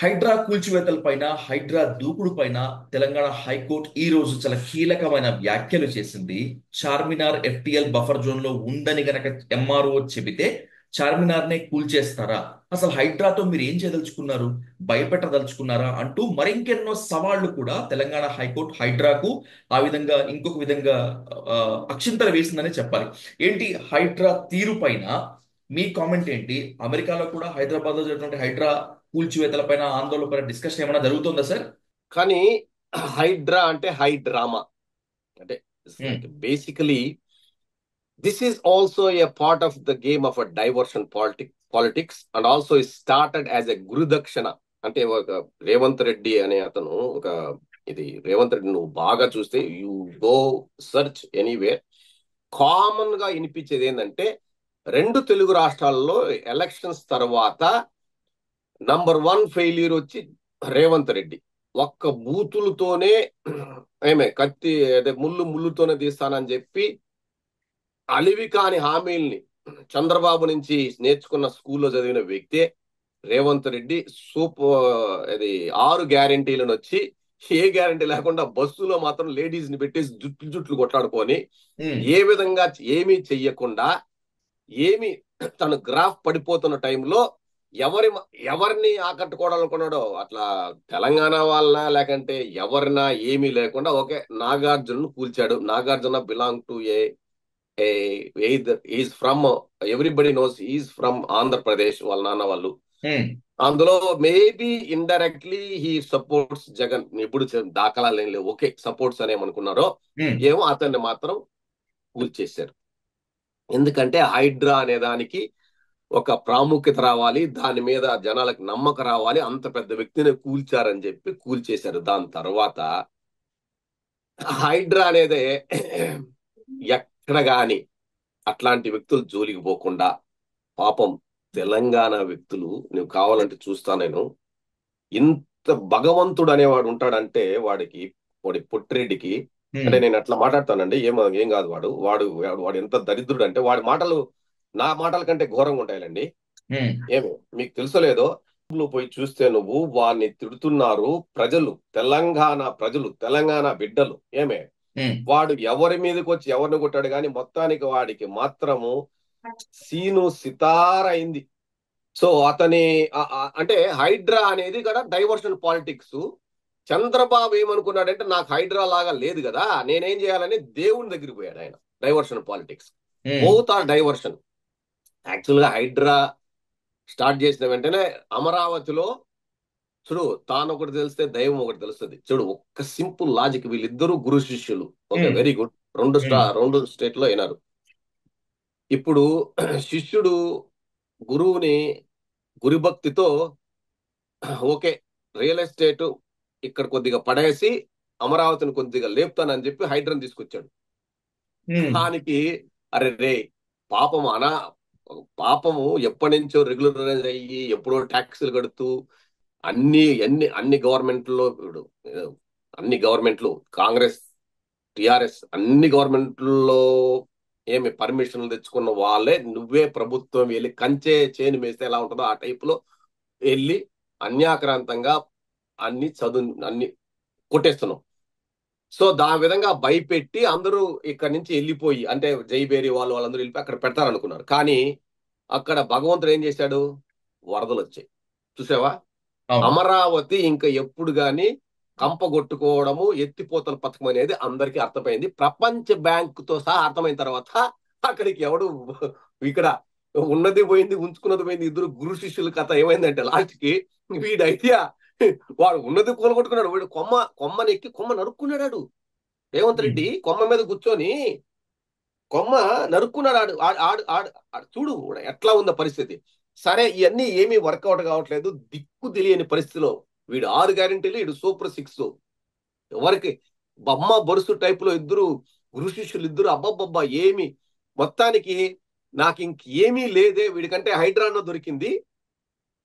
హైడ్రా కూల్చివేతల పైన, హైడ్రా దూకుడు పైన తెలంగాణ హైకోర్టు ఈ రోజు చాలా కీలకమైన వ్యాఖ్యలు చేసింది. చార్మినార్ ఎఫ్టిఎల్ బఫర్ జోన్ లో ఉందని గనక ఎంఆర్ఓ చెబితే చార్మినార్ నే కూల్చేస్తారా, అసలు హైడ్రాతో మీరు ఏం చేయదలుచుకున్నారు, భయపెట్టదలుచుకున్నారా అంటూ మరింకెన్నో సవాళ్లు కూడా తెలంగాణ హైకోర్టు హైడ్రాకు ఆ విధంగా ఇంకొక విధంగా ఆ, అక్షింతలు వేసిందని చెప్పాలి. ఏంటి హైడ్రా తీరు పైన మీ కామెంట్ ఏంటి? అమెరికాలో కూడా హైదరాబాద్ లో జరిగినటువంటి హైడ్రా కూల్చివేతల పైన, ఆందోళన పైన డిస్కషన్ ఏమైనా జరుగుతుందా సార్? కానీ హైడ్రా అంటే హై డ్రామా అంటే um, like basically this is also a part of the game of a diversion politics and also started as a gurudakshina. అంటే ఒక రేవంత్ రెడ్డి అనే అతను ఒక ఇది రేవంత్ రెడ్డి నువ్వు బాగా చూస్తే you go search anywhere, common గా వినిపించేది ఏంటంటే రెండు తెలుగు రాష్ట్రాల్లో ఎలక్షన్స్ తర్వాత నంబర్ 1 ఫెయిల్యూర్ వచ్చి రేవంత్ రెడ్డి. ఒక్క బూతులతోనే ఏమే కత్తి అదే ముళ్ళు ముళ్ళుతోనే తీస్తానని చెప్పి అలివి కాని హామీల్ని చంద్రబాబు నుంచి నేర్చుకున్న స్కూల్లో చదివిన వ్యక్తే రేవంత్ రెడ్డి. సూపర్ అది 6 గ్యారెంటీలను వచ్చి ఏ గ్యారెంటీ లేకుండా బస్సులో మాత్రం లేడీస్ ని పెట్టేసి జుట్లు జుట్లు కొట్లాడుకొని ఉమ్, ఏ విధంగా ఏమీ చెయ్యకుండా ఏమి తను గ్రాఫ్ పడిపోతున్న టైంలో ఎవరి ఎవరిని ఆకట్టుకోవాలనుకున్నాడో అట్లా తెలంగాణ వాళ్ళ లేకంటే ఎవరినా ఏమీ లేకుండా ఓకే నాగార్జున కూల్చాడు. Nagarjuna belong to is from everybody knows is from Andhra Pradesh వాళ్ళ నాన్న వాళ్ళు. ఉమ్, అందులో maybe indirectly he supports Jagan. ఇప్పుడు దాఖలాలు ఏం లేవు, ఓకే సపోర్ట్స్ అనేమనుకున్నారో ఉమ్, ఏమో అతన్ని మాత్రం కూల్చేశారు. ఎందుకంటే హైడ్రా అనే దానికి ఒక ప్రాముఖ్యత రావాలి, దాని మీద జనాలకు నమ్మకం రావాలి, అంత పెద్ద వ్యక్తిని కూల్చారని చెప్పి కూల్చేశారు. దాని తర్వాత హైడ్రా అనేది ఎక్కడ గాని అట్లాంటి వ్యక్తులు జోలికి పోకుండా పాపం తెలంగాణ వ్యక్తులు, నువ్వు కావాలంటే చూస్తా నేను, ఇంత భగవంతుడు అనేవాడు ఉంటాడంటే వాడి పొట్టిరెడ్డికి, అంటే ఉమ్, నేను అట్లా మాట్లాడతానండి, ఏం కాదు వాడు వాడు వాడు వాడు ఎంత దరిద్రుడు అంటే వాడి మాటలు నా మాటల కంటే ఘోరంగా ఉంటాయండి. ఉమ్, ఏమి మీకు తెలుసలేదో, నువ్వు పోయి చూస్తే నువ్వు వాడిని తిడుతున్నారు ప్రజలు, తెలంగాణ ప్రజలు, తెలంగాణ బిడ్డలు. ఏమే ఉమ్, వాడు ఎవరి మీదకి వచ్చి ఎవరిని కొట్టాడు కానీ మొత్తానికి వాడికి మాత్రము సీను సితారైంది. సో అతని అంటే హైడ్రా అనేది కూడా డైవర్షన్ పాలిటిక్స్. చంద్రబాబు ఏమనుకున్నాడంటే నాకు హైడ్రా లాగా లేదు కదా, నేనేం చేయాలని దేవుని దగ్గరికి పోయాడు ఆయన. Diversion politics, um, both or diversion. Actual గా హైడ్రా స్టార్ట్ చేసిన వెంటనే అమరావతిలో చూడు, తాను ఒకటి తెలిస్తే దైవం ఒకటి తెలుస్తుంది. చూడు ఒక్క సింపుల్ లాజిక్, వీళ్ళిద్దరూ గురు శిష్యులు. ఓకే ఉమ్, వెరీ గుడ్. రెండు ఉమ్, రెండు స్టేట్ లో అయినారు. ఇప్పుడు శిష్యుడు గురువుని గురుభక్తితో ఓకే రియల్ ఎస్టేట్ ఇక్కడ కొద్దిగా పడేసి అమరావతిని కొద్దిగా లేపుతానని చెప్పి హైడ్రాని తీసుకొచ్చాడు. ఉమ్, దానికి అరే రే, పాపము పాపము ఎప్పటి నుంచో రెగ్యులరైజ్ అయ్యి ఎప్పుడో ట్యాక్సులు కడుతూ అన్ని గవర్నమెంట్లో ఇప్పుడు అన్ని గవర్నమెంట్లు కాంగ్రెస్ టిఆర్ఎస్ అన్ని గవర్నమెంట్లో ఏమి పర్మిషన్లు తెచ్చుకున్న వాళ్ళే నువ్వే ప్రభుత్వం వెళ్ళి కంచే చేను వేస్తే ఎలా ఉంటుందో ఆ టైపులో వెళ్ళి అన్యాక్రాంతంగా అన్ని కొట్టేస్తున్నాం. సో దాని విధంగా భయపెట్టి అందరూ ఇక్కడి నుంచి వెళ్ళిపోయి, అంటే జైబేరి వాళ్ళందరూ వెళ్ళిపోయి అక్కడ పెడతారనుకున్నారు. కానీ అక్కడ భగవంతుడు ఏం చేశాడు, వరదలు వచ్చాయి. చూసావా? అవును. అమరావతి ఇంకా ఎప్పుడు గాని కంపగొట్టుకోవడము ఎత్తిపోతల పథకం అనేది అందరికీ అర్థమైంది. ప్రపంచ బ్యాంక్ తో సహా అర్థమైన తర్వాత అక్కడికి ఎవడు ఇక్కడ ఉన్నది పోయింది ఉంచుకున్నది పోయింది. ఇద్దరు గురు శిష్యుల కథ ఏమైందంటే లాస్ట్ కి వీడి ఐడియా, వాడు ఉన్నది కూలగొట్టుకున్నాడు, వీడు కొమ్మనెక్కి కొమ్మ నరుక్కున్నాడు. రేవంత్ ఉమ్, రెడ్డి కొమ్మ మీద కూర్చొని కొమ్మ నరుక్కున్నాడు. చూడు ఎట్లా ఉందో పరిస్థితి. సరే ఇవన్నీ ఏమీ వర్కౌట్ కావట్లేదు, దిక్కు తెలియని పరిస్థితిలో వీడు 6 గ్యారెంటీలు, వీడు సూపర్ 6. ఎవరికి బొమ్మ బొరుసు టైప్ లో ఇద్దరు గురు శిష్యులు ఇద్దరు, అబ్బబ్బబ్బా ఏమి మొత్తానికి నాకు ఇంకేమీ లేదే, వీడికంటే హైడ్రానో దొరికింది.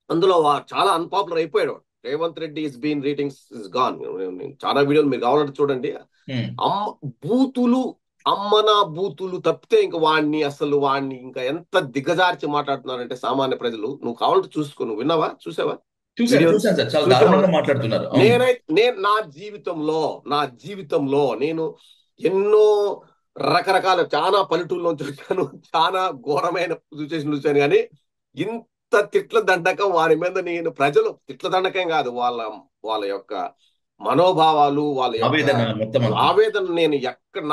అందులో చాలా అన్పాపులర్ అయిపోయాడు. Revanth Reddy is been ratings is gone. చాలా వీడియోలు మీరు కావాలంటే చూడండి. ఉమ్. అమ్మ బూతులు, అమ్మనా బూతులు తప్పితే ఇంక వాడిని ఇంకా ఎంత దిగజార్చి మాట్లాడుతున్నారంటే సామాన్య ప్రజలు. నువ్వు కావాలంటే చూసుకో, నువ్వు విన్నావా, చూసావా? చూశాను వీడియోలు చూశాను సార్, చాలా చూసావు దారుణంగా కదా. మాట్లాడుతున్నారు. అవును. నేను నా జీవితంలో నేను ఎన్నో రకరకాల చాలా పల్లెటూరులోంచి వచ్చాను, చాలా ఘోరమైన సిచ్యువేషన్ చూశాను. కానీ ఇంత తిట్ల దండకం వారి మీద నేను ప్రజలు తిట్ల దండకం కాదు, వాళ్ళ వాళ్ళ యొక్క మనోభావాలు, వాళ్ళ యొక్క ఆవేదన మొత్తం అంతా. ఆవేదన నేను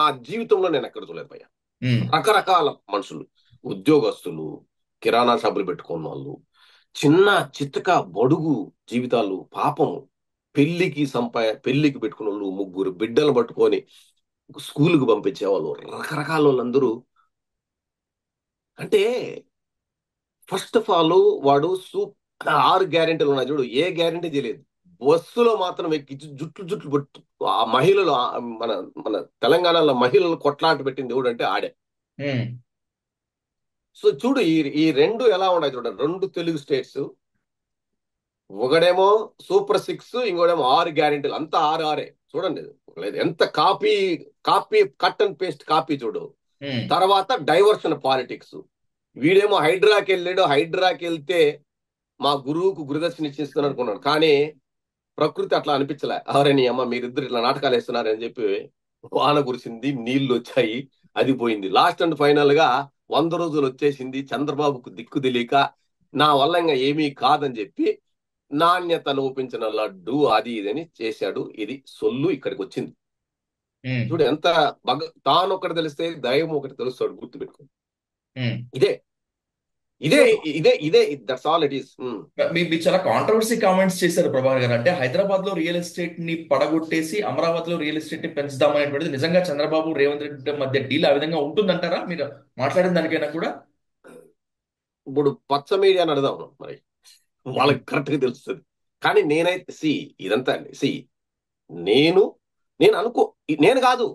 నా జీవితంలో నేను ఎక్కడ చూడలేదు భయ్యా. ఉమ్, రకరకాల మనుషులు, ఉద్యోగస్తులు, కిరాణా షాపులు పెట్టుకున్న వాళ్ళు, చిన్న చిత్తక బడుగు జీవితాలు, పాపము, పెళ్లికి పెట్టుకున్న వాళ్ళు, ముగ్గురు బిడ్డలు పట్టుకొని స్కూల్కి పంపించేవాళ్ళు, రకరకాల వాళ్ళందరూ. అంటే ఫస్ట్ ఆఫ్ ఆల్ వాడు 6 గ్యారెంటీలు ఉన్నాయి చూడు, ఏ గ్యారెంటీ చేయలేదు. బస్సులో మాత్రం ఎక్కించి జుట్లు జుట్లు పట్టు ఆ మహిళలు, మన మన తెలంగాణలో మహిళలు కొట్లాట పెట్టింది ఎవడంటే ఆడే. ఉమ్, సో చూడు, ఈ రెండు ఎలా ఉన్నాయి చూడండి, రెండు తెలుగు స్టేట్స్. ఒకడేమో సూపర్ 6, ఇంకోడేమో 6 గ్యారెంటీలు, అంతా 6 చూడండి. లేదు ఎంత copy, cut and paste copy చూడు. ఉమ్, తర్వాత డైవర్షన్ పాలిటిక్స్. వీడేమో హైడ్రాకి వెళ్ళాడు, హైడ్రాకి వెళ్తే మా గురువుకు గురుదర్శన ఇచ్చిస్తున్నాడు అనుకున్నాడు. కానీ ప్రకృతి అట్లా అనిపించలే. ఎవరని అమ్మ మీరిద్దరు ఇట్లా నాటకాలు వేస్తున్నారని చెప్పి వాన కురిసింది, నీళ్లు వచ్చాయి, అది పోయింది. లాస్ట్ అండ్ ఫైనల్ గా 100 రోజులు వచ్చేసింది. చంద్రబాబుకు దిక్కు తెలియక నా వల్ల ఇంకా ఏమీ కాదని చెప్పి నాణ్యత లోపించిన లడ్డు అది ఇదని చేశాడు. ఇది సొల్లు ఇక్కడికి వచ్చింది. ఉమ్, చూడు ఎంత తాను ఒకటి తెలిస్తే దైవం ఒకటి తెలుస్తాడు, గుర్తుపెట్టుకో. ఉమ్. ఇదే ఇదే ఇదే దట్స్ ఆల్ ఇట్ ఈస్. మీరు చాలా కాంట్రవర్సీ కామెంట్స్ చేశారు ప్రభాకర్ గారు. అంటే హైదరాబాద్ లో రియల్ ఎస్టేట్ ని పడగొట్టేసి అమరావతిలో రియల్ ఎస్టేట్ ని పెంచుదామనేటువంటిది నిజంగా చంద్రబాబు రేవంత్ రెడ్డి మధ్య డీల్ ఆ విధంగా ఉంటుందంటారా మీరు మాట్లాడిన దానికైనా కూడా? ఇప్పుడు పచ్చ మీడియాని అడదాం మరి, ఉమ్, వాళ్ళకి కరెక్ట్ గా తెలుస్తుంది. కానీ నేనైతే ఇదంతా అండి, నేను నేను అనుకో నేను కాదు,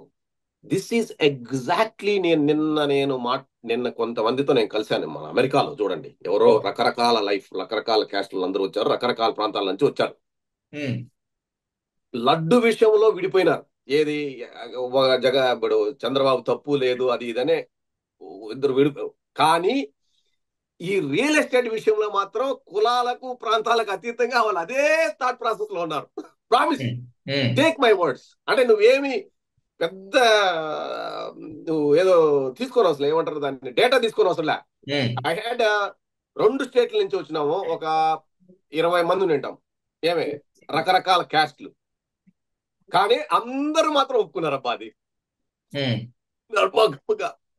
దిస్ ఈజ్ ఎగ్జాక్ట్లీ నిన్న కొంతమందితో నేను కలిశాను మన అమెరికాలో. చూడండి, ఎవరో ఓకే. రకరకాల లైఫ్, రకరకాల క్యాస్టులు అందరూ వచ్చారు, రకరకాల ప్రాంతాల నుంచి వచ్చారు. ఉమ్, లడ్డు విషయంలో విడిపోయినారు. ఏది ఇప్పుడు చంద్రబాబు తప్పు లేదు అది ఇదనే ఇద్దరు విడిపోయారు. కానీ ఈ రియల్ ఎస్టేట్ విషయంలో మాత్రం కులాలకు ప్రాంతాలకు అతీతంగా వాళ్ళు అదే థాట్ ప్రాసెస్ లో ఉన్నారు. Promise, um, um, take my words. అంటే నువ్వేమి పెద్ద నువ్వు ఏదో తీసుకొని అవసరం, ఏమంటారు దాన్ని, డేటా తీసుకొని అవసరం లే. ఉమ్, ఐ హ్యాడ్ 2 స్టేట్ల నుంచి వచ్చినాము, ఒక 20 మంది ఉంటాం, ఏమే రకరకాల క్యాస్ట్లు. కానీ అందరూ మాత్రం ఒప్పుకున్నారు అబ్బా అది ఉమ్,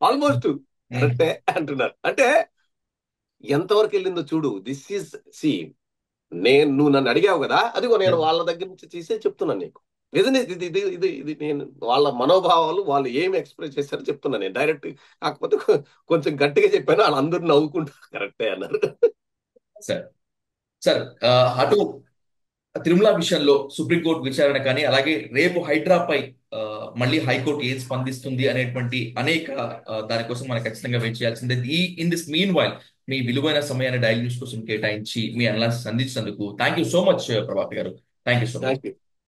ఆల్మోస్ట్ ఉమ్. కరెక్టే అంటున్నారు. అంటే ఎంతవరకు వెళ్ళిందో చూడు. దిస్ ఈజ్ నువ్వు నన్ను అడిగావు కదా, అదిగో నేను వాళ్ళ దగ్గర నుంచి తీసే చెప్తున్నాను నీకు. ఇది ఇది ఇది ఇది ఇది నేను వాళ్ళ మనోభావాలు, వాళ్ళు ఏమి ఎక్స్ప్రెస్ చేశారో చెప్తున్నాను నేను డైరెక్ట్. కాకపోతే కొంచెం గట్టిగా చెప్పాను, వాళ్ళందరూ నవ్వుకుంటారు కరెక్టే అన్నారు. సార్ సార్, అటు తిరుమల విషయంలో సుప్రీంకోర్టు విచారణ కానీ, అలాగే రేపు హైడ్రాపై ఆ, మళ్ళీ హైకోర్టు ఏం స్పందిస్తుంది అనేటువంటి అనేక దానికోసం మనం ఖచ్చితంగా వెయిట్ చేయాల్సిందే. ఇన్ దిస్ మీన్ వైల్ మీ విలువైన సమయాన్ని డైల్ న్యూస్ కోసం కేటాయించి మీ అనాలిసిస్ అందించినందుకు thank you so much Prabhakar garu. Thank you so much. Thank you.